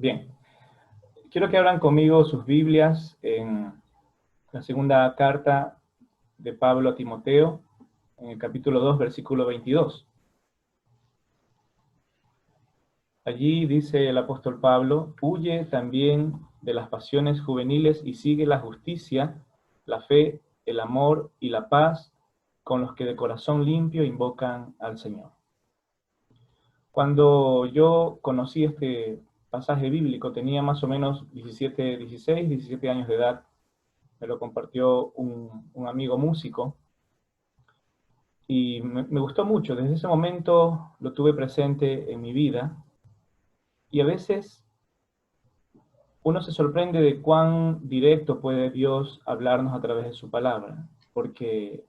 Bien, quiero que abran conmigo sus Biblias en la segunda carta de Pablo a Timoteo, en el capítulo 2, versículo 22. Allí dice el apóstol Pablo: huye también de las pasiones juveniles y sigue la justicia, la fe, el amor y la paz con los que de corazón limpio invocan al Señor. Cuando yo conocí este pasaje bíblico, tenía más o menos 17 años de edad. Me lo compartió un amigo músico y me gustó mucho. Desde ese momento lo tuve presente en mi vida y a veces uno se sorprende de cuán directo puede Dios hablarnos a través de su palabra, porque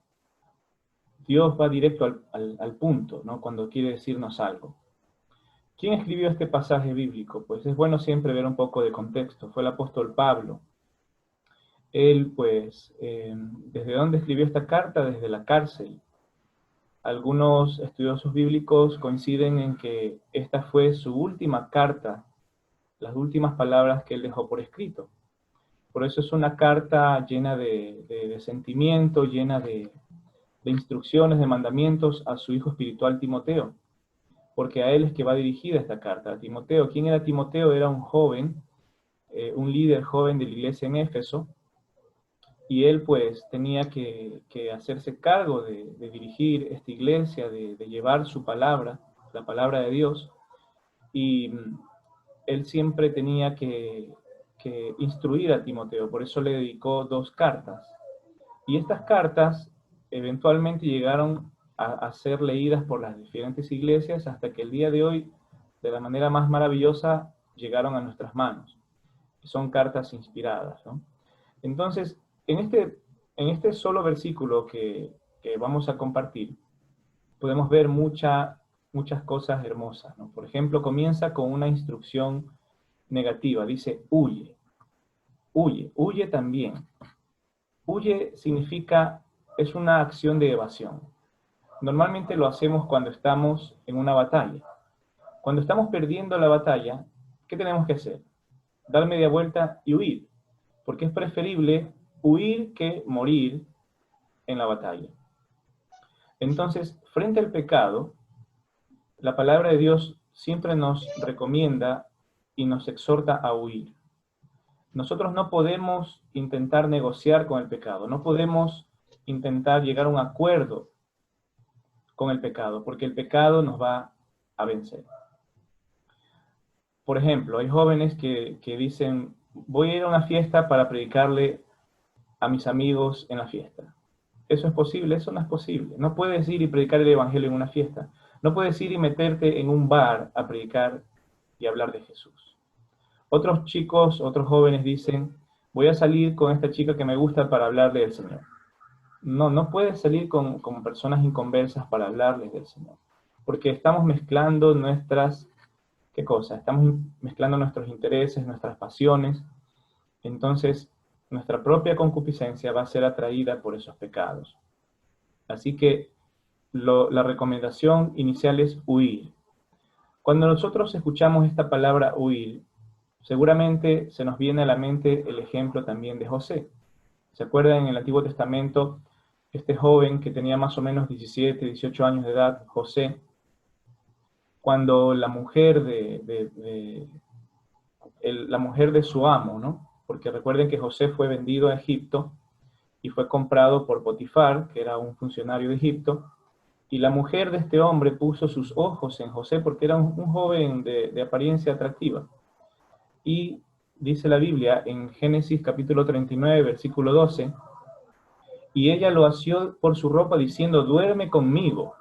Dios va directo al punto, ¿no? Cuando quiere decirnos algo. ¿Quién escribió este pasaje bíblico? Pues es bueno siempre ver un poco de contexto. Fue el apóstol Pablo. Él, pues, ¿desde dónde escribió esta carta? Desde la cárcel. Algunos estudiosos bíblicos coinciden en que esta fue su última carta, las últimas palabras que él dejó por escrito. Por eso es una carta llena de sentimiento, llena de instrucciones, de mandamientos a su hijo espiritual Timoteo, porque a él es que va dirigida esta carta. A Timoteo, ¿quién era Timoteo? Era un joven, un líder joven de la iglesia en Éfeso, y él pues tenía que hacerse cargo de dirigir esta iglesia, de llevar su palabra, la palabra de Dios, y él siempre tenía que instruir a Timoteo, por eso le dedicó 2 cartas. Y estas cartas eventualmente llegaron a ser leídas por las diferentes iglesias hasta que el día de hoy, de la manera más maravillosa, llegaron a nuestras manos. Son cartas inspiradas, ¿no? Entonces, en este solo versículo que vamos a compartir, podemos ver muchas cosas hermosas, ¿no? Por ejemplo, comienza con una instrucción negativa, dice huye, huye, huye también. Huye significa, es una acción de evasión. Normalmente lo hacemos cuando estamos en una batalla. Cuando estamos perdiendo la batalla, ¿qué tenemos que hacer? Dar media vuelta y huir, porque es preferible huir que morir en la batalla. Entonces, frente al pecado, la palabra de Dios siempre nos recomienda y nos exhorta a huir. Nosotros no podemos intentar negociar con el pecado, no podemos intentar llegar a un acuerdo con el pecado, porque el pecado nos va a vencer. Por ejemplo, hay jóvenes que dicen: voy a ir a una fiesta para predicarle a mis amigos en la fiesta. ¿Eso es posible? Eso no es posible. No puedes ir y predicar el evangelio en una fiesta. No puedes ir y meterte en un bar a predicar y hablar de Jesús. Otros chicos, otros jóvenes dicen: voy a salir con esta chica que me gusta para hablarle del Señor. No puedes salir con personas inconversas para hablarles del Señor. Porque estamos mezclando nuestras, ¿qué cosa? Estamos mezclando nuestros intereses, nuestras pasiones. Entonces, nuestra propia concupiscencia va a ser atraída por esos pecados. Así que la recomendación inicial es huir. Cuando nosotros escuchamos esta palabra huir, seguramente se nos viene a la mente el ejemplo también de José. ¿Se acuerdan en el Antiguo Testamento? Este joven que tenía más o menos 17, 18 años de edad, José, cuando la mujer la mujer de su amo, ¿no? Porque recuerden que José fue vendido a Egipto y fue comprado por Potifar, que era un funcionario de Egipto, y la mujer de este hombre puso sus ojos en José porque era un joven de apariencia atractiva. Y dice la Biblia en Génesis capítulo 39, versículo 12, y ella lo asió por su ropa diciendo: duerme conmigo.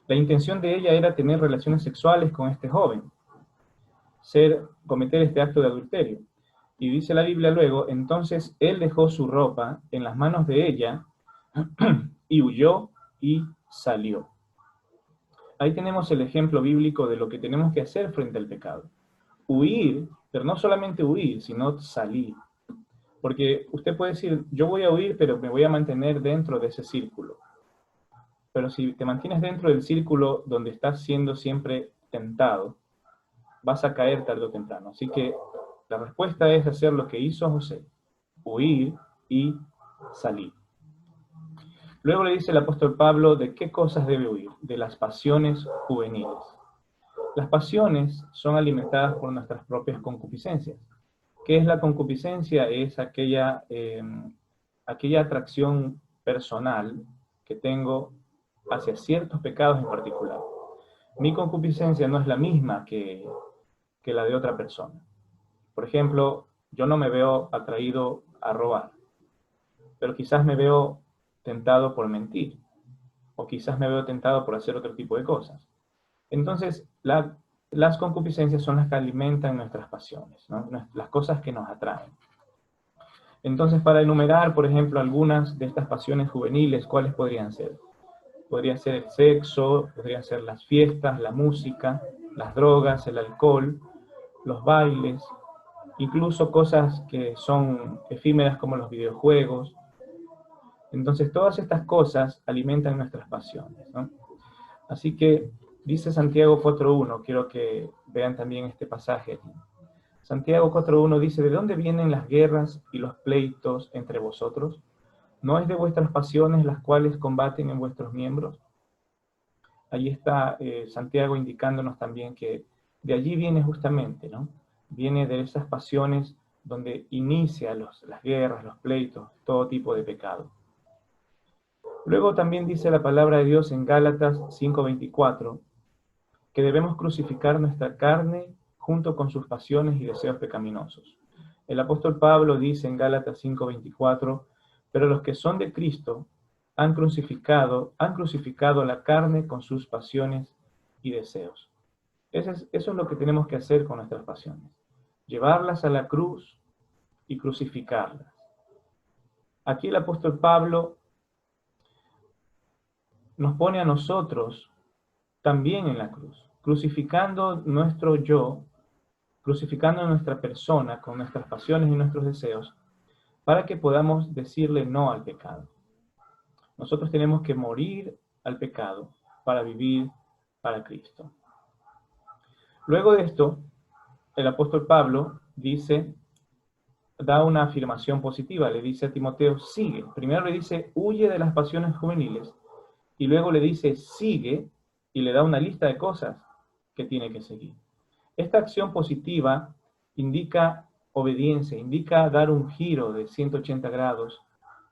La intención de ella era tener relaciones sexuales con este joven, cometer este acto de adulterio. Y dice la Biblia luego: entonces él dejó su ropa en las manos de ella y huyó y salió. Ahí tenemos el ejemplo bíblico de lo que tenemos que hacer frente al pecado. Huir, pero no solamente huir, sino salir. Porque usted puede decir: yo voy a huir, pero me voy a mantener dentro de ese círculo. Pero si te mantienes dentro del círculo donde estás siendo siempre tentado, vas a caer tarde o temprano. Así que la respuesta es hacer lo que hizo José, huir y salir. Luego le dice el apóstol Pablo de qué cosas debe huir, de las pasiones juveniles. Las pasiones son alimentadas por nuestras propias concupiscencias. ¿Qué es la concupiscencia? Es aquella atracción personal que tengo hacia ciertos pecados en particular. Mi concupiscencia no es la misma que la de otra persona. Por ejemplo, yo no me veo atraído a robar, pero quizás me veo tentado por mentir, o quizás me veo tentado por hacer otro tipo de cosas. Entonces, las concupiscencias son las que alimentan nuestras pasiones, ¿no? Las cosas que nos atraen. Entonces, para enumerar, por ejemplo, algunas de estas pasiones juveniles, ¿cuáles podrían ser? Podría ser el sexo, podrían ser las fiestas, la música, las drogas, el alcohol, los bailes, incluso cosas que son efímeras como los videojuegos. Entonces, todas estas cosas alimentan nuestras pasiones, ¿no? Así que dice Santiago 4.1, quiero que vean también este pasaje aquí. Santiago 4.1 dice, ¿de dónde vienen las guerras y los pleitos entre vosotros? ¿No es de vuestras pasiones las cuales combaten en vuestros miembros? Allí está Santiago indicándonos también que de allí viene justamente, ¿no? Viene de esas pasiones donde inicia las guerras, los pleitos, todo tipo de pecado. Luego también dice la palabra de Dios en Gálatas 5.24, que debemos crucificar nuestra carne junto con sus pasiones y deseos pecaminosos. El apóstol Pablo dice en Gálatas 5.24, pero los que son de Cristo han crucificado la carne con sus pasiones y deseos. Eso es lo que tenemos que hacer con nuestras pasiones. Llevarlas a la cruz y crucificarlas. Aquí el apóstol Pablo nos pone a nosotros también en la cruz, crucificando nuestro yo, crucificando nuestra persona con nuestras pasiones y nuestros deseos, para que podamos decirle no al pecado. Nosotros tenemos que morir al pecado para vivir para Cristo. Luego de esto, el apóstol Pablo da una afirmación positiva, le dice a Timoteo, sigue. Primero le dice, huye de las pasiones juveniles, y luego le dice, sigue, y le da una lista de cosas que tiene que seguir. Esta acción positiva indica obediencia, indica dar un giro de 180 grados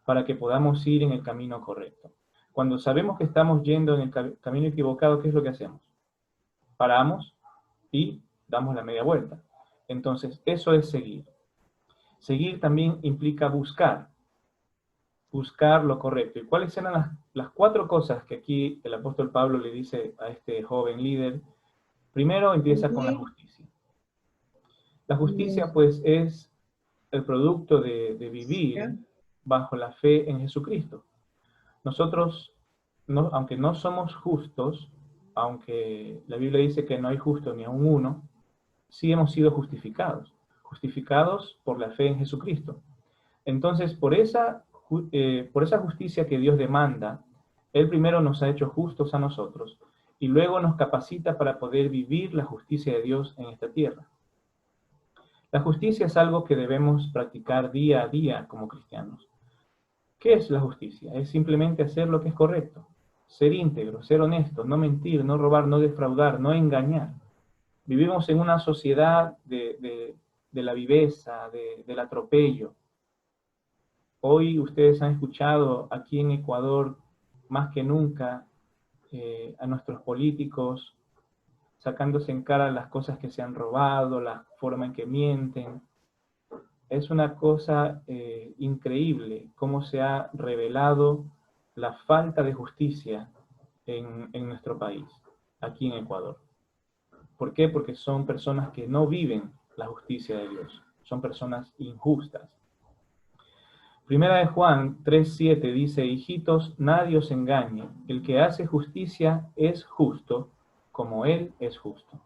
para que podamos ir en el camino correcto. Cuando sabemos que estamos yendo en el camino equivocado, ¿qué es lo que hacemos? Paramos y damos la media vuelta. Entonces, eso es seguir. Seguir también implica buscar lo correcto. ¿Y cuáles eran las 4 cosas que aquí el apóstol Pablo le dice a este joven líder? Primero empieza con la justicia. La justicia, pues, es el producto de vivir bajo la fe en Jesucristo. Nosotros, aunque no somos justos, aunque la Biblia dice que no hay justo ni aun uno, sí hemos sido justificados por la fe en Jesucristo. Entonces, por esa justicia que Dios demanda, Él primero nos ha hecho justos a nosotros y luego nos capacita para poder vivir la justicia de Dios en esta tierra. La justicia es algo que debemos practicar día a día como cristianos. ¿Qué es la justicia? Es simplemente hacer lo que es correcto, ser íntegro, ser honesto, no mentir, no robar, no defraudar, no engañar. Vivimos en una sociedad de la viveza, del atropello. Hoy ustedes han escuchado aquí en Ecuador, más que nunca, a nuestros políticos sacándose en cara las cosas que se han robado, la forma en que mienten. Es una cosa increíble cómo se ha revelado la falta de justicia en nuestro país, aquí en Ecuador. ¿Por qué? Porque son personas que no viven la justicia de Dios. Son personas injustas. Primera de Juan 3:7 dice, hijitos, nadie os engañe. El que hace justicia es justo, como Él es justo.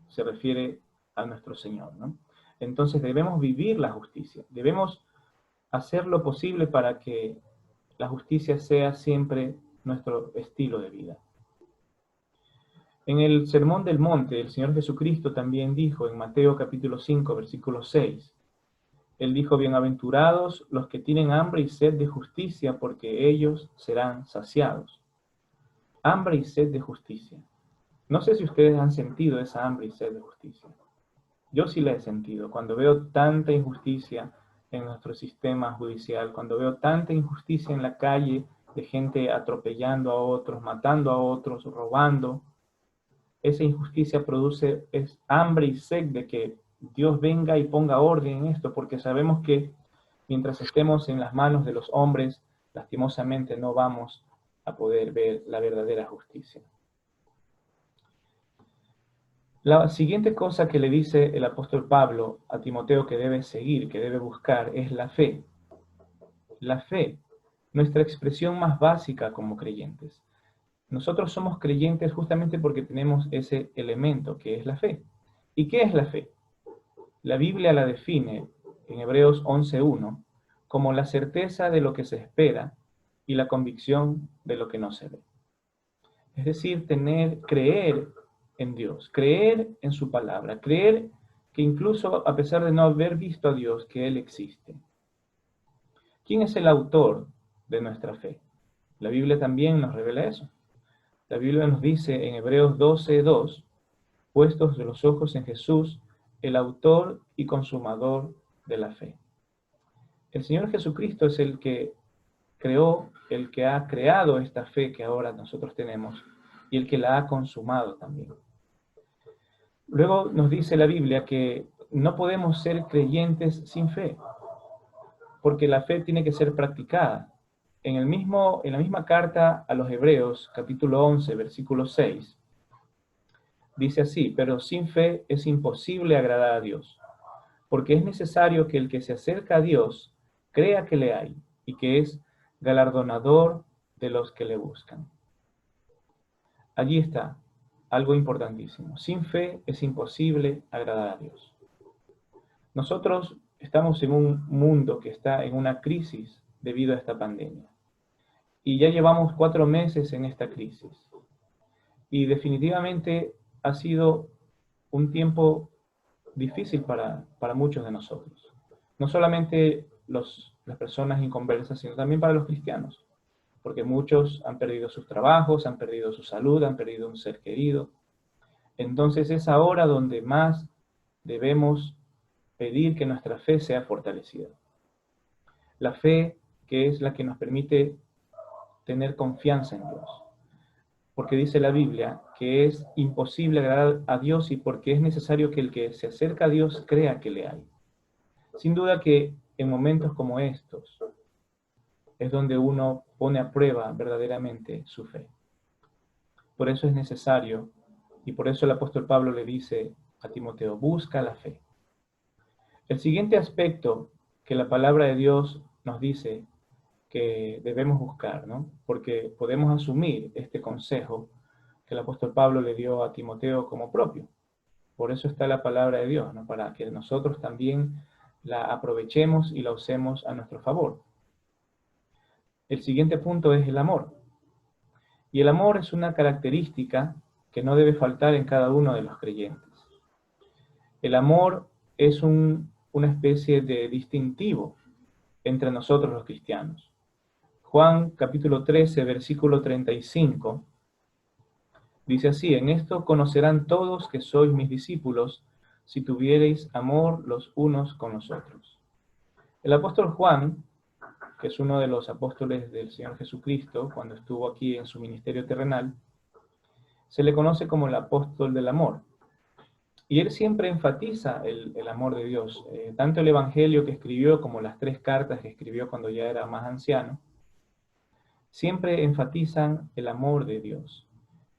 Se refiere a nuestro Señor, ¿no? Entonces debemos vivir la justicia. Debemos hacer lo posible para que la justicia sea siempre nuestro estilo de vida. En el Sermón del Monte, el Señor Jesucristo también dijo en Mateo capítulo 5, versículo 6, Él dijo, bienaventurados los que tienen hambre y sed de justicia, porque ellos serán saciados. Hambre y sed de justicia. No sé si ustedes han sentido esa hambre y sed de justicia. Yo sí la he sentido. Cuando veo tanta injusticia en nuestro sistema judicial, cuando veo tanta injusticia en la calle, de gente atropellando a otros, matando a otros, robando, esa injusticia produce hambre y sed de que Dios venga y ponga orden en esto, porque sabemos que mientras estemos en las manos de los hombres, lastimosamente no vamos a poder ver la verdadera justicia. La siguiente cosa que le dice el apóstol Pablo a Timoteo que debe seguir, que debe buscar, es la fe. La fe, nuestra expresión más básica como creyentes. Nosotros somos creyentes justamente porque tenemos ese elemento que es la fe. ¿Y qué es la fe? La Biblia la define en Hebreos 11:1 como la certeza de lo que se espera y la convicción de lo que no se ve. Es decir, creer en Dios, creer en su palabra, creer que incluso a pesar de no haber visto a Dios, que Él existe. ¿Quién es el autor de nuestra fe? La Biblia también nos revela eso. La Biblia nos dice en Hebreos 12:2, puestos los ojos en Jesús, el autor y consumador de la fe. El Señor Jesucristo es el que creó, el que ha creado esta fe que ahora nosotros tenemos y el que la ha consumado también. Luego nos dice la Biblia que no podemos ser creyentes sin fe, porque la fe tiene que ser practicada. En la misma carta a los Hebreos, capítulo 11, versículo 6, dice así, pero sin fe es imposible agradar a Dios, porque es necesario que el que se acerca a Dios crea que le hay y que es galardonador de los que le buscan. Allí está, algo importantísimo. Sin fe es imposible agradar a Dios. Nosotros estamos en un mundo que está en una crisis debido a esta pandemia. Y ya llevamos 4 meses en esta crisis. Y definitivamente ha sido un tiempo difícil para muchos de nosotros. No solamente las personas inconversas, sino también para los cristianos. Porque muchos han perdido sus trabajos, han perdido su salud, han perdido un ser querido. Entonces es ahora donde más debemos pedir que nuestra fe sea fortalecida. La fe que es la que nos permite tener confianza en Dios. Porque dice la Biblia que es imposible agradar a Dios y porque es necesario que el que se acerca a Dios crea que le hay. Sin duda que en momentos como estos es donde uno pone a prueba verdaderamente su fe. Por eso es necesario, y por eso el apóstol Pablo le dice a Timoteo, busca la fe. El siguiente aspecto que la palabra de Dios nos dice que debemos buscar, ¿no? Porque podemos asumir este consejo que el apóstol Pablo le dio a Timoteo como propio. Por eso está la palabra de Dios, ¿no? Para que nosotros también la aprovechemos y la usemos a nuestro favor. El siguiente punto es el amor. Y el amor es una característica que no debe faltar en cada uno de los creyentes. El amor es una especie de distintivo entre nosotros los cristianos. Juan capítulo 13, versículo 35, dice así, en esto conocerán todos que sois mis discípulos, si tuviereis amor los unos con los otros. El apóstol Juan, que es uno de los apóstoles del Señor Jesucristo, cuando estuvo aquí en su ministerio terrenal, se le conoce como el apóstol del amor. Y él siempre enfatiza el amor de Dios. Tanto el evangelio que escribió como las 3 cartas que escribió cuando ya era más anciano, siempre enfatizan el amor de Dios.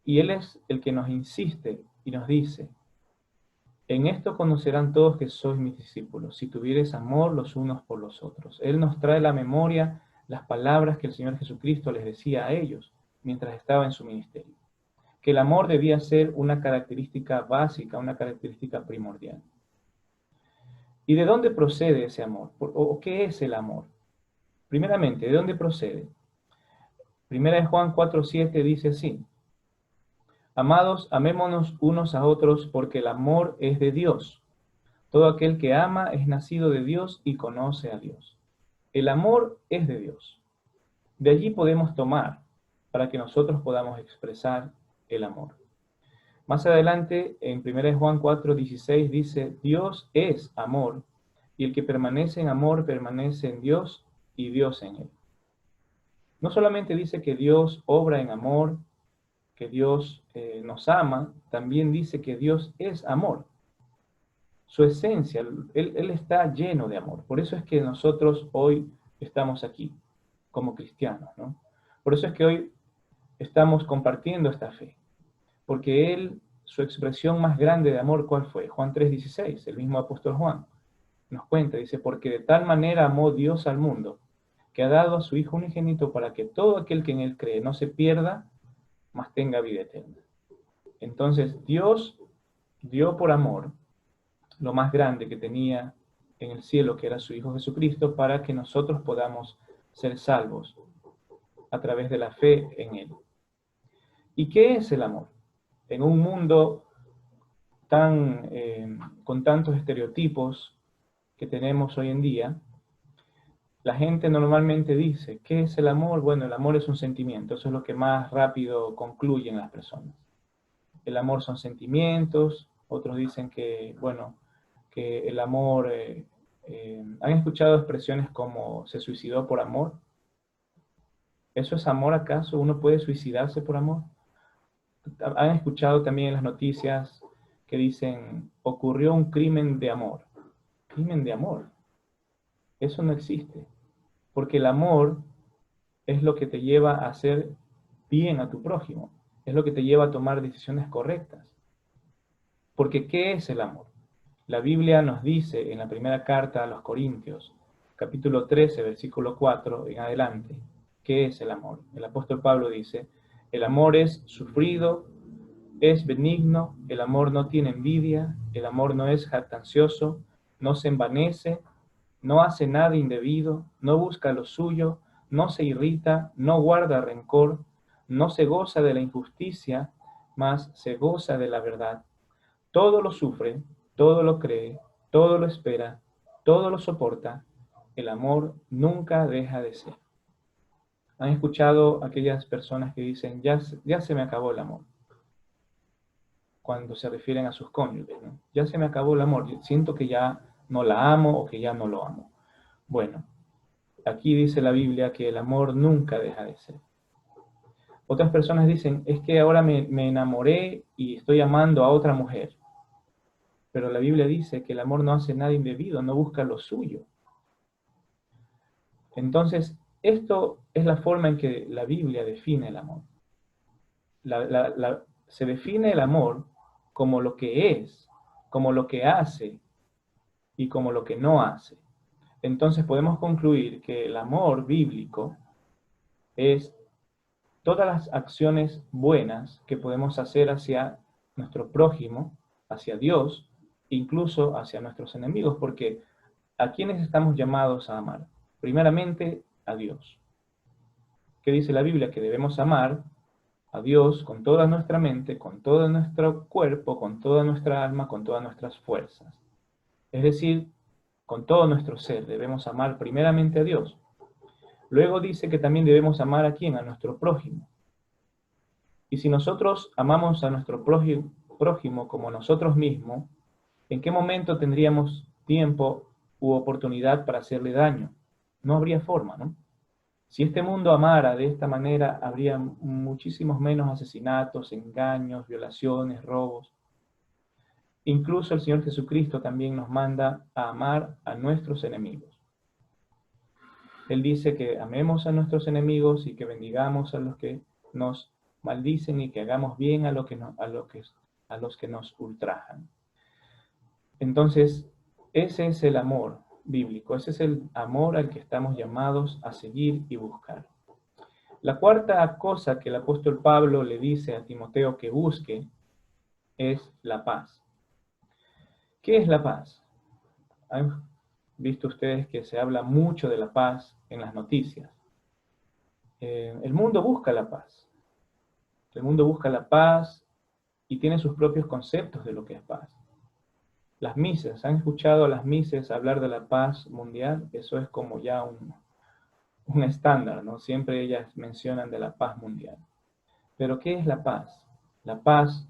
Y Él es el que nos insiste y nos dice, en esto conocerán todos que sois mis discípulos, si tuviereis amor los unos por los otros. Él nos trae a la memoria las palabras que el Señor Jesucristo les decía a ellos mientras estaba en su ministerio. Que el amor debía ser una característica básica, una característica primordial. ¿Y de dónde procede ese amor? ¿O qué es el amor? Primeramente, ¿de dónde procede? Primera de Juan 4:7 dice así, Amados, amémonos unos a otros porque el amor es de Dios. Todo aquel que ama es nacido de Dios y conoce a Dios. El amor es de Dios. De allí podemos tomar para que nosotros podamos expresar el amor. Más adelante, en 1 Juan 4:16 dice, Dios es amor, y el que permanece en amor permanece en Dios y Dios en él. No solamente dice que Dios obra en amor, que Dios nos ama, también dice que Dios es amor. Su esencia, él está lleno de amor. Por eso es que nosotros hoy estamos aquí, como cristianos, ¿no? Por eso es que hoy estamos compartiendo esta fe. Porque Él, su expresión más grande de amor, ¿cuál fue? Juan 3:16, el mismo apóstol Juan nos cuenta, dice, porque de tal manera amó Dios al mundo, que ha dado a su Hijo unigénito para que todo aquel que en Él cree no se pierda, mas tenga vida eterna. Entonces, Dios dio por amor lo más grande que tenía en el cielo, que era su Hijo Jesucristo, para que nosotros podamos ser salvos a través de la fe en Él. ¿Y qué es el amor? En un mundo con tantos estereotipos que tenemos hoy en día, la gente normalmente dice, ¿qué es el amor? Bueno, el amor es un sentimiento, eso es lo que más rápido concluyen las personas. El amor son sentimientos, otros dicen que, bueno, que el amor, ¿han escuchado expresiones como se suicidó por amor? ¿Eso es amor acaso? ¿Uno puede suicidarse por amor? ¿Han escuchado también en las noticias que dicen, ocurrió un crimen de amor? Crimen de amor. Eso no existe. Porque el amor es lo que te lleva a hacer bien a tu prójimo. Es lo que te lleva a tomar decisiones correctas. Porque ¿qué es el amor? La Biblia nos dice en la primera carta a los Corintios, capítulo 13, versículo 4 en adelante, ¿qué es el amor? El apóstol Pablo dice, el amor es sufrido, es benigno, el amor no tiene envidia, el amor no es jactancioso, no se envanece, no hace nada indebido, no busca lo suyo, no se irrita, no guarda rencor, no se goza de la injusticia, mas se goza de la verdad. Todo lo sufre, todo lo cree, todo lo espera, todo lo soporta. El amor nunca deja de ser. ¿Han escuchado aquellas personas que dicen, ya se me acabó el amor? Cuando se refieren a sus cónyuges, ¿no? Ya se me acabó el amor, siento que ya no la amo o que ya no lo amo. Bueno, aquí dice la Biblia que el amor nunca deja de ser. Otras personas dicen, es que ahora me enamoré y estoy amando a otra mujer. Pero la Biblia dice que el amor no hace nada indebido, no busca lo suyo. Entonces, esto es la forma en que la Biblia define el amor. Se define el amor como lo que es, como lo que hace y como lo que no hace. Entonces podemos concluir que el amor bíblico es todas las acciones buenas que podemos hacer hacia nuestro prójimo, hacia Dios, incluso hacia nuestros enemigos, porque ¿a quiénes estamos llamados a amar? Primeramente, a Dios. ¿Qué dice la Biblia? Que debemos amar a Dios con toda nuestra mente, con todo nuestro cuerpo, con toda nuestra alma, con todas nuestras fuerzas. Es decir, con todo nuestro ser debemos amar primeramente a Dios. Luego dice que también debemos amar a quién, a nuestro prójimo. Y si nosotros amamos a nuestro prójimo como nosotros mismos, ¿en qué momento tendríamos tiempo u oportunidad para hacerle daño? No habría forma, ¿no? Si este mundo amara de esta manera, habría muchísimos menos asesinatos, engaños, violaciones, robos. Incluso el Señor Jesucristo también nos manda a amar a nuestros enemigos. Él dice que amemos a nuestros enemigos y que bendigamos a los que nos maldicen y que hagamos bien a los que nos ultrajan. Entonces, ese es el amor bíblico, ese es el amor al que estamos llamados a seguir y buscar. La cuarta cosa que el apóstol Pablo le dice a Timoteo que busque es la paz. ¿Qué es la paz? Han visto ustedes que se habla mucho de la paz en las noticias. El mundo busca la paz. El mundo busca la paz y tiene sus propios conceptos de lo que es paz. Las mises, ¿han escuchado a las mises hablar de la paz mundial? Eso es como ya un estándar, ¿no? Siempre ellas mencionan de la paz mundial. Pero ¿qué es la paz? La paz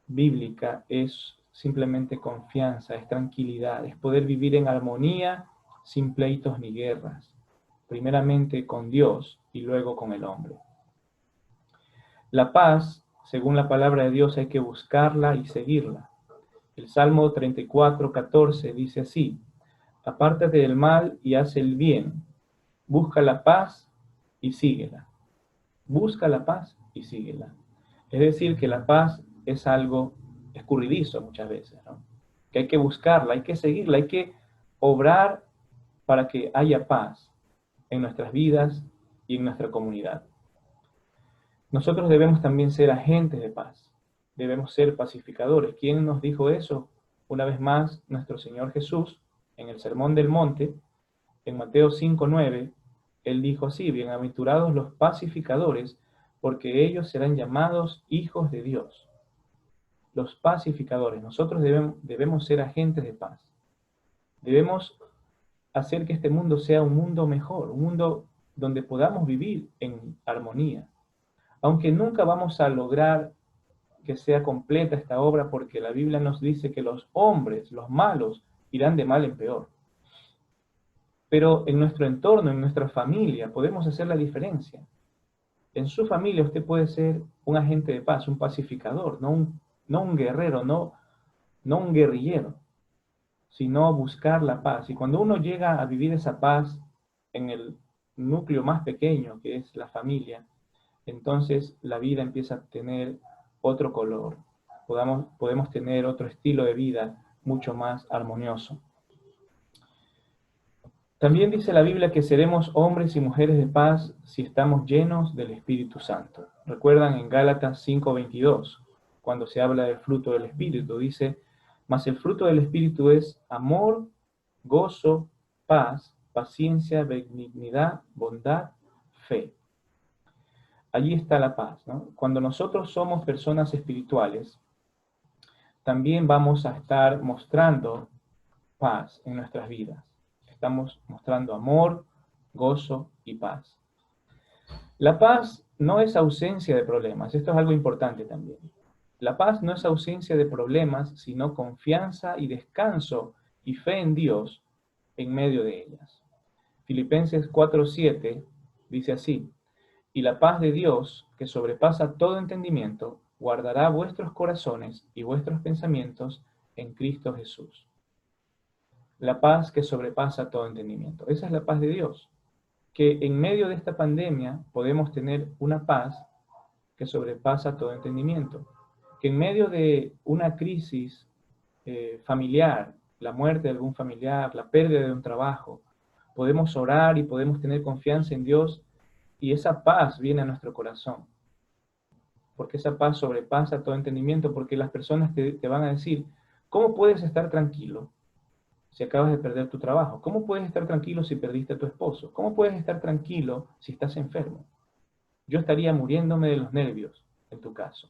bíblica es simplemente confianza, es tranquilidad, es poder vivir en armonía sin pleitos ni guerras, primeramente con Dios y luego con el hombre. La paz, según la palabra de Dios, hay que buscarla y seguirla. El Salmo 34:14 dice así: apártate del mal y haz el bien, busca la paz y síguela. Busca la paz y síguela. Es decir, que la paz es algo escurridizo muchas veces, ¿no? Que hay que buscarla, hay que seguirla, hay que obrar para que haya paz en nuestras vidas y en nuestra comunidad. Nosotros debemos también ser agentes de paz, debemos ser pacificadores. ¿Quién nos dijo eso? Una vez más, nuestro Señor Jesús, en el Sermón del Monte, en Mateo 5:9, Él dijo así: bienaventurados los pacificadores, porque ellos serán llamados hijos de Dios. Los pacificadores, nosotros debemos ser agentes de paz. Debemos hacer que este mundo sea un mundo mejor, un mundo donde podamos vivir en armonía. Aunque nunca vamos a lograr que sea completa esta obra, porque la Biblia nos dice que los hombres, los malos, irán de mal en peor. Pero en nuestro entorno, en nuestra familia, podemos hacer la diferencia. En su familia usted puede ser un agente de paz, un pacificador, no un guerrero, no un guerrillero, sino buscar la paz. Y cuando uno llega a vivir esa paz en el núcleo más pequeño, que es la familia, entonces la vida empieza a tener otro color. Podemos tener otro estilo de vida mucho más armonioso. También dice la Biblia que seremos hombres y mujeres de paz si estamos llenos del Espíritu Santo. Recuerdan en Gálatas 5:22, cuando se habla del fruto del Espíritu, dice: mas el fruto del Espíritu es amor, gozo, paz, paciencia, benignidad, bondad, fe. Allí está la paz, ¿no? Cuando nosotros somos personas espirituales, también vamos a estar mostrando paz en nuestras vidas. Estamos mostrando amor, gozo y paz. La paz no es ausencia de problemas. Esto es algo importante también. La paz no es ausencia de problemas, sino confianza y descanso y fe en Dios en medio de ellas. Filipenses 4:7 dice así: y la paz de Dios, que sobrepasa todo entendimiento, guardará vuestros corazones y vuestros pensamientos en Cristo Jesús. La paz que sobrepasa todo entendimiento. Esa es la paz de Dios. Que en medio de esta pandemia podemos tener una paz que sobrepasa todo entendimiento. Que en medio de una crisis familiar, la muerte de algún familiar, la pérdida de un trabajo, podemos orar y podemos tener confianza en Dios, y esa paz viene a nuestro corazón. Porque esa paz sobrepasa todo entendimiento, porque las personas te van a decir: ¿cómo puedes estar tranquilo si acabas de perder tu trabajo? ¿Cómo puedes estar tranquilo si perdiste a tu esposo? ¿Cómo puedes estar tranquilo si estás enfermo? Yo estaría muriéndome de los nervios, en tu caso.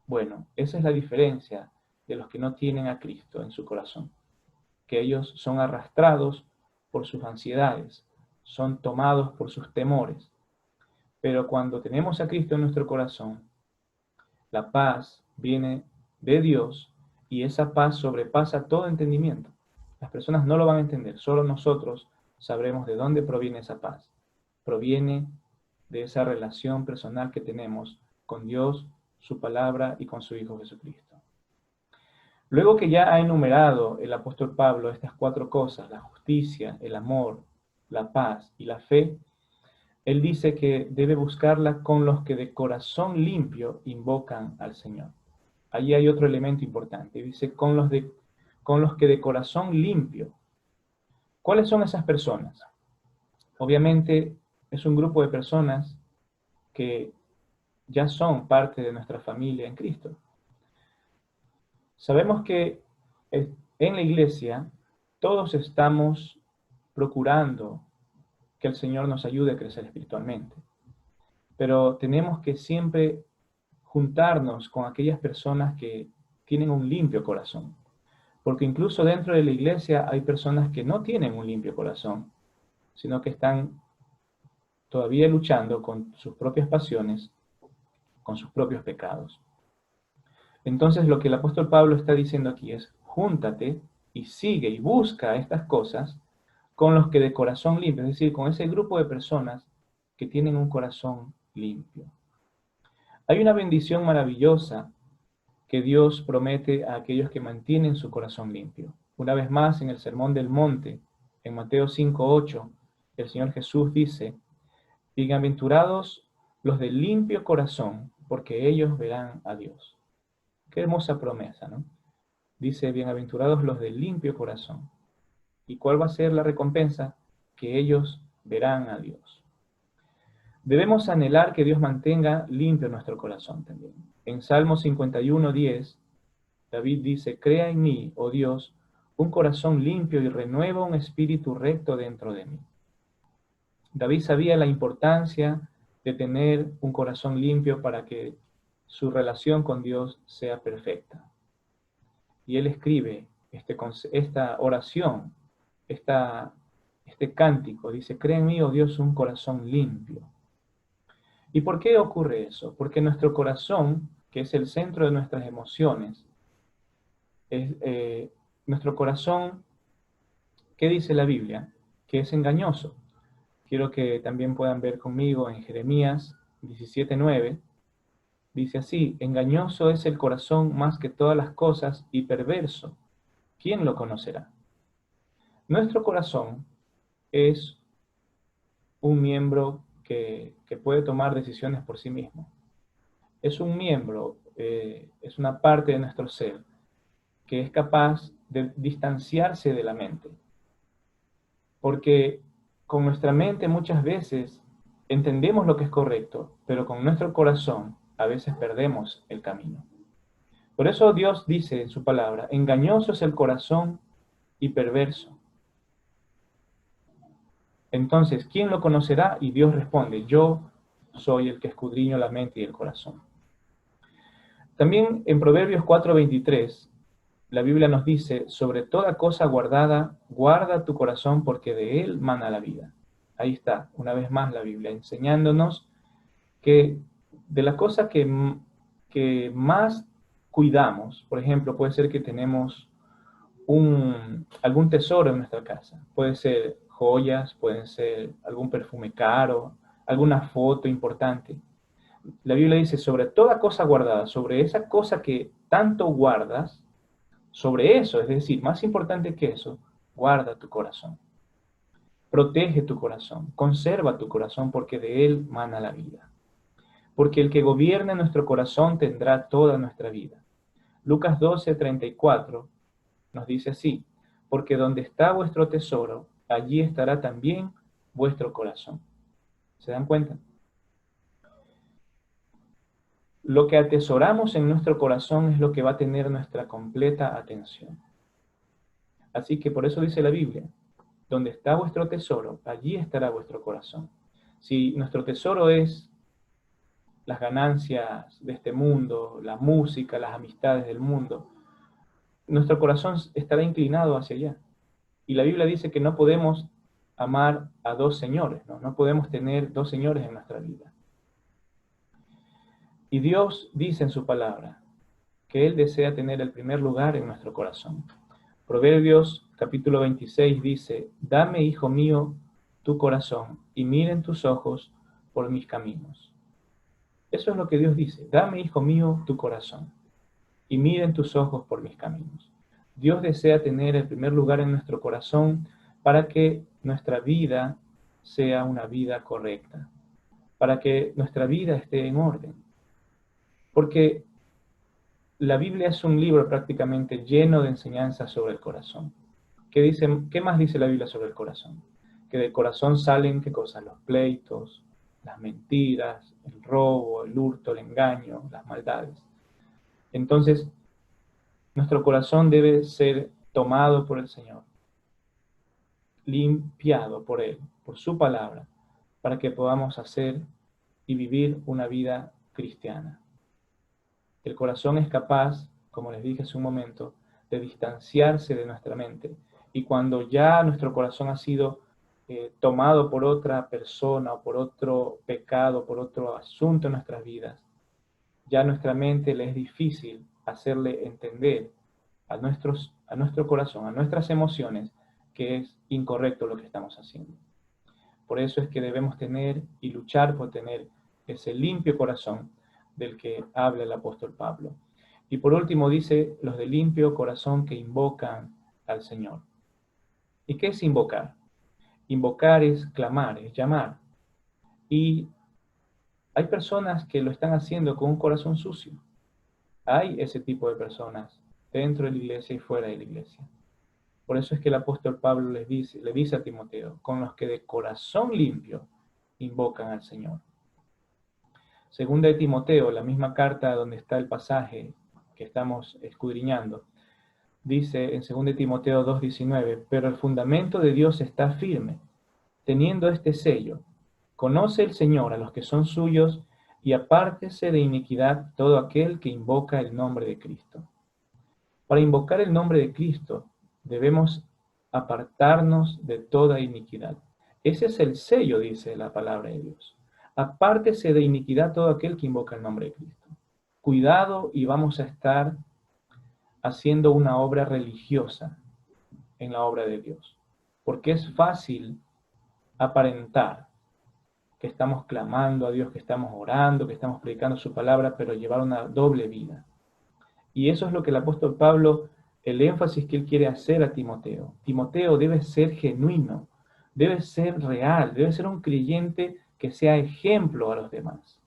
Bueno, esa es la diferencia de los que no tienen a Cristo en su corazón. Que ellos son arrastrados por sus ansiedades, son tomados por sus temores. Pero cuando tenemos a Cristo en nuestro corazón, la paz viene de Dios y esa paz sobrepasa todo entendimiento. Las personas no lo van a entender, solo nosotros sabremos de dónde proviene esa paz. Proviene de esa relación personal que tenemos con Dios, su palabra y con su Hijo Jesucristo. Luego que ya ha enumerado el apóstol Pablo estas 4 cosas, la justicia, el amor, la paz y la fe, él dice que debe buscarla con los que de corazón limpio invocan al Señor. Allí hay otro elemento importante. Dice con los que de corazón limpio. ¿Cuáles son esas personas? Obviamente es un grupo de personas que ya son parte de nuestra familia en Cristo. Sabemos que en la iglesia todos estamos procurando que el Señor nos ayude a crecer espiritualmente. Pero tenemos que siempre juntarnos con aquellas personas que tienen un limpio corazón. Porque incluso dentro de la iglesia hay personas que no tienen un limpio corazón, sino que están todavía luchando con sus propias pasiones, con sus propios pecados. Entonces lo que el apóstol Pablo está diciendo aquí es, júntate y sigue y busca estas cosas con los que de corazón limpio, es decir, con ese grupo de personas que tienen un corazón limpio. Hay una bendición maravillosa que Dios promete a aquellos que mantienen su corazón limpio. Una vez más, en el Sermón del Monte, en Mateo 5:8, el Señor Jesús dice, bienaventurados los de limpio corazón, porque ellos verán a Dios. Qué hermosa promesa, ¿no? Dice, bienaventurados los de limpio corazón. ¿Y cuál va a ser la recompensa? Que ellos verán a Dios. Debemos anhelar que Dios mantenga limpio nuestro corazón también. En Salmo 51:10, David dice, crea en mí, oh Dios, un corazón limpio y renueva un espíritu recto dentro de mí. David sabía la importancia de tener un corazón limpio para que su relación con Dios sea perfecta. Y él escribe esta oración, este cántico, dice, crea en mí, oh Dios, un corazón limpio. ¿Y por qué ocurre eso? Porque nuestro corazón, que es el centro de nuestras emociones, nuestro corazón, ¿qué dice la Biblia? Que es engañoso. Quiero que también puedan ver conmigo en Jeremías 17:9. Dice así, engañoso es el corazón más que todas las cosas y perverso. ¿Quién lo conocerá? Nuestro corazón es un miembro que puede tomar decisiones por sí mismo. Es un miembro, es una parte de nuestro ser que es capaz de distanciarse de la mente. Porque con nuestra mente muchas veces entendemos lo que es correcto, pero con nuestro corazón a veces perdemos el camino. Por eso Dios dice en su palabra, engañoso es el corazón y perverso. Entonces, ¿quién lo conocerá? Y Dios responde, yo soy el que escudriño la mente y el corazón. También en Proverbios 4:23, la Biblia nos dice, sobre toda cosa guardada, guarda tu corazón porque de él mana la vida. Ahí está, una vez más la Biblia, enseñándonos que de las cosas que más cuidamos, por ejemplo, puede ser que tenemos algún tesoro en nuestra casa. Puede ser joyas, pueden ser algún perfume caro, alguna foto importante. La Biblia dice, sobre toda cosa guardada, sobre esa cosa que tanto guardas, sobre eso, es decir, más importante que eso, guarda tu corazón. Protege tu corazón, conserva tu corazón porque de él mana la vida. Porque el que gobierna nuestro corazón tendrá toda nuestra vida. Lucas 12:34 nos dice así, porque donde está vuestro tesoro, allí estará también vuestro corazón. ¿Se dan cuenta? Lo que atesoramos en nuestro corazón es lo que va a tener nuestra completa atención. Así que por eso dice la Biblia, donde está vuestro tesoro, allí estará vuestro corazón. Si nuestro tesoro es las ganancias de este mundo, la música, las amistades del mundo, nuestro corazón estará inclinado hacia allá. Y la Biblia dice que no podemos amar a dos señores, ¿no? No podemos tener dos señores en nuestra vida. Y Dios dice en su palabra que Él desea tener el primer lugar en nuestro corazón. Proverbios capítulo 26 dice, dame, hijo mío, tu corazón, y miren tus ojos por mis caminos. Eso es lo que Dios dice, dame, hijo mío, tu corazón, y miren tus ojos por mis caminos. Dios desea tener el primer lugar en nuestro corazón para que nuestra vida sea una vida correcta, para que nuestra vida esté en orden. Porque la Biblia es un libro prácticamente lleno de enseñanzas sobre el corazón. ¿Qué más dice la Biblia sobre el corazón? Que del corazón salen, ¿qué cosas? Los pleitos, las mentiras, el robo, el hurto, el engaño, las maldades. Entonces, nuestro corazón debe ser tomado por el Señor, limpiado por Él, por su palabra, para que podamos hacer y vivir una vida cristiana. El corazón es capaz, como les dije hace un momento, de distanciarse de nuestra mente. Y cuando ya nuestro corazón ha sido tomado por otra persona o por otro pecado, por otro asunto en nuestras vidas, ya a nuestra mente le es difícil hacerle entender a nuestro corazón, a nuestras emociones, que es incorrecto lo que estamos haciendo. Por eso es que debemos tener y luchar por tener ese limpio corazón del que habla el apóstol Pablo. Y por último dice, los de limpio corazón que invocan al Señor. ¿Y qué es invocar? Invocar es clamar, es llamar. Y hay personas que lo están haciendo con un corazón sucio. Hay ese tipo de personas dentro de la iglesia y fuera de la iglesia. Por eso es que el apóstol Pablo le dice a Timoteo, con los que de corazón limpio invocan al Señor. Segunda de Timoteo, la misma carta donde está el pasaje que estamos escudriñando, dice en 2 de Timoteo 2:19, pero el fundamento de Dios está firme, teniendo este sello, conoce el Señor a los que son suyos y apártese de iniquidad todo aquel que invoca el nombre de Cristo. Para invocar el nombre de Cristo debemos apartarnos de toda iniquidad. Ese es el sello, dice la palabra de Dios. Apártese de iniquidad todo aquel que invoca el nombre de Cristo. Cuidado y vamos a estar haciendo una obra religiosa en la obra de Dios. Porque es fácil aparentar que estamos clamando a Dios, que estamos orando, que estamos predicando su palabra, pero llevar una doble vida. Y eso es lo que el apóstol Pablo, el énfasis que él quiere hacer a Timoteo. Timoteo debe ser genuino, debe ser real, debe ser un creyente que sea ejemplo a los demás.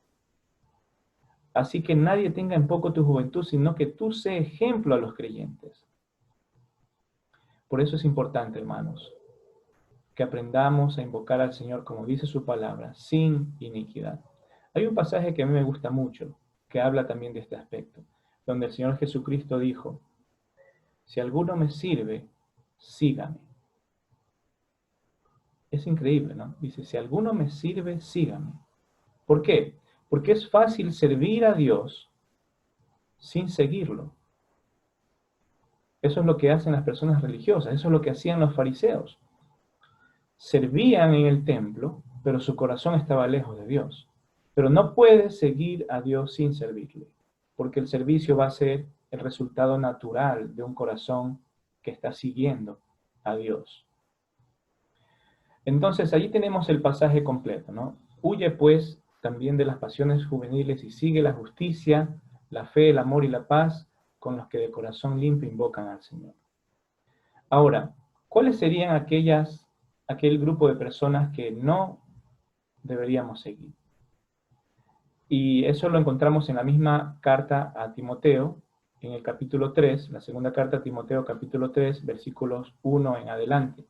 Así que nadie tenga en poco tu juventud, sino que tú seas ejemplo a los creyentes. Por eso es importante, hermanos, que aprendamos a invocar al Señor, como dice su palabra, sin iniquidad. Hay un pasaje que a mí me gusta mucho, que habla también de este aspecto, donde el Señor Jesucristo dijo, si alguno me sirve, sígame. Es increíble, ¿no? Dice, si alguno me sirve, sígame. ¿Por qué? Porque es fácil servir a Dios sin seguirlo. Eso es lo que hacen las personas religiosas, eso es lo que hacían los fariseos. Servían en el templo, pero su corazón estaba lejos de Dios. Pero no puedes seguir a Dios sin servirle, porque el servicio va a ser el resultado natural de un corazón que está siguiendo a Dios. Entonces, allí tenemos el pasaje completo, ¿no? Huye, pues, también de las pasiones juveniles y sigue la justicia, la fe, el amor y la paz con los que de corazón limpio invocan al Señor. Ahora, ¿cuáles serían aquel grupo de personas que no deberíamos seguir? Y eso lo encontramos en la misma carta a Timoteo, en el capítulo 3, la segunda carta a Timoteo, capítulo 3, versículos 1 en adelante.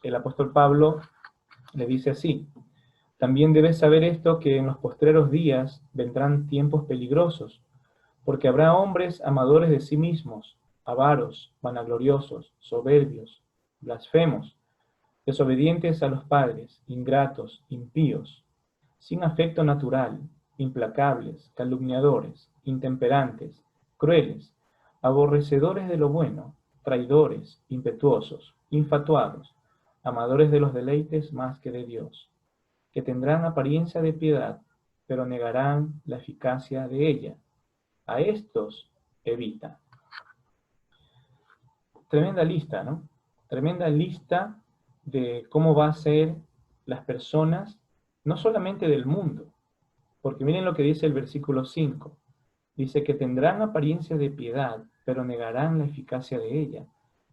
El apóstol Pablo le dice así, también debes saber esto, que en los postreros días vendrán tiempos peligrosos, porque habrá hombres amadores de sí mismos, avaros, vanagloriosos, soberbios, blasfemos, desobedientes a los padres, ingratos, impíos, sin afecto natural, implacables, calumniadores, intemperantes, crueles, aborrecedores de lo bueno, traidores, impetuosos, infatuados, amadores de los deleites más que de Dios, que tendrán apariencia de piedad, pero negarán la eficacia de ella. A estos evita. Tremenda lista, ¿no? Tremenda lista de cómo va a ser las personas, no solamente del mundo, porque miren lo que dice el versículo 5. Dice que tendrán apariencia de piedad, pero negarán la eficacia de ella.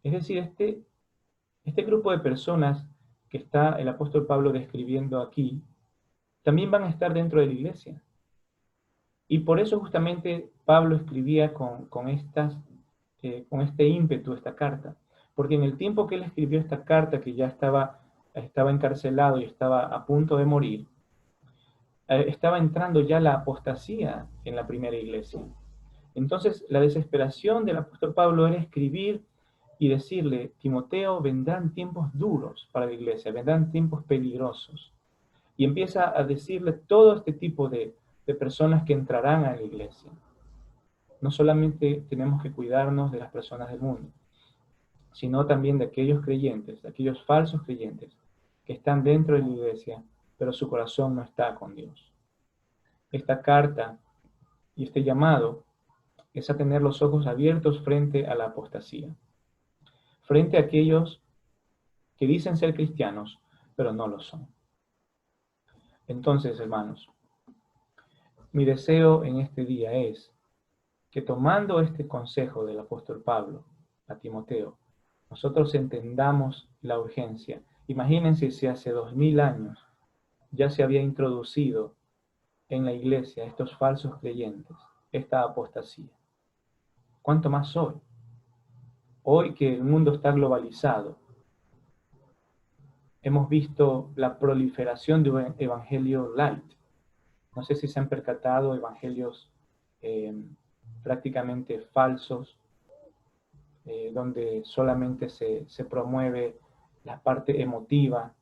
Es decir, este grupo de personas que está el apóstol Pablo describiendo aquí, también van a estar dentro de la iglesia. Y por eso justamente Pablo escribía con este ímpetu esta carta. Porque en el tiempo que él escribió esta carta, que ya estaba encarcelado y estaba a punto de morir, estaba entrando ya la apostasía en la primera iglesia. Entonces, la desesperación del apóstol Pablo era escribir y decirle, Timoteo, vendrán tiempos duros para la iglesia, vendrán tiempos peligrosos. Y empieza a decirle todo este tipo de personas que entrarán a la iglesia. no solamente tenemos que cuidarnos de las personas del mundo, sino también de aquellos creyentes, de aquellos falsos creyentes que están dentro de la iglesia, pero su corazón no está con Dios. Esta carta y este llamado es a tener los ojos abiertos frente a la apostasía, frente a aquellos que dicen ser cristianos, pero no lo son. Entonces, hermanos, mi deseo en este día es que tomando este consejo del apóstol Pablo a Timoteo, nosotros entendamos la urgencia. Imagínense si hace 2000 años ya se había introducido en la iglesia estos falsos creyentes, esta apostasía. ¿Cuánto más hoy? Hoy que el mundo está globalizado, hemos visto la proliferación de un evangelio light. No sé si se han percatado, evangelios prácticamente falsos, donde solamente se promueve la parte emotiva,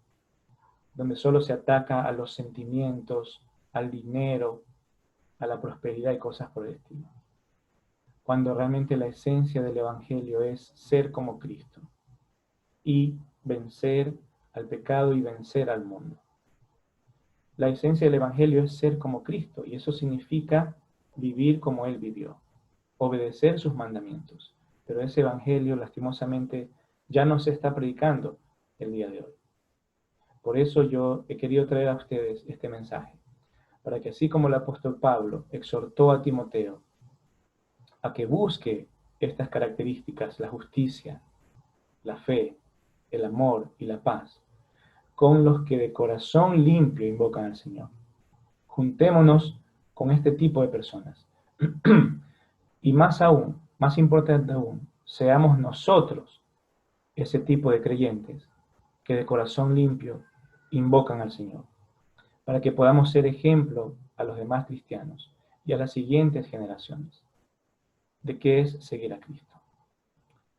donde solo se ataca a los sentimientos, al dinero, a la prosperidad y cosas por el estilo. Cuando realmente la esencia del evangelio es ser como Cristo y vencer al pecado y vencer al mundo. La esencia del evangelio es ser como Cristo, y eso significa vivir como Él vivió, obedecer sus mandamientos. Pero ese evangelio, lastimosamente, ya no se está predicando el día de hoy. Por eso yo he querido traer a ustedes este mensaje, para que así como el apóstol Pablo exhortó a Timoteo a que busque estas características, la justicia, la fe, el amor y la paz, con los que de corazón limpio invocan al Señor. Juntémonos con este tipo de personas. Y más aún, más importante aún, seamos nosotros ese tipo de creyentes que de corazón limpio invocan al Señor, para que podamos ser ejemplo a los demás cristianos y a las siguientes generaciones de qué es seguir a Cristo.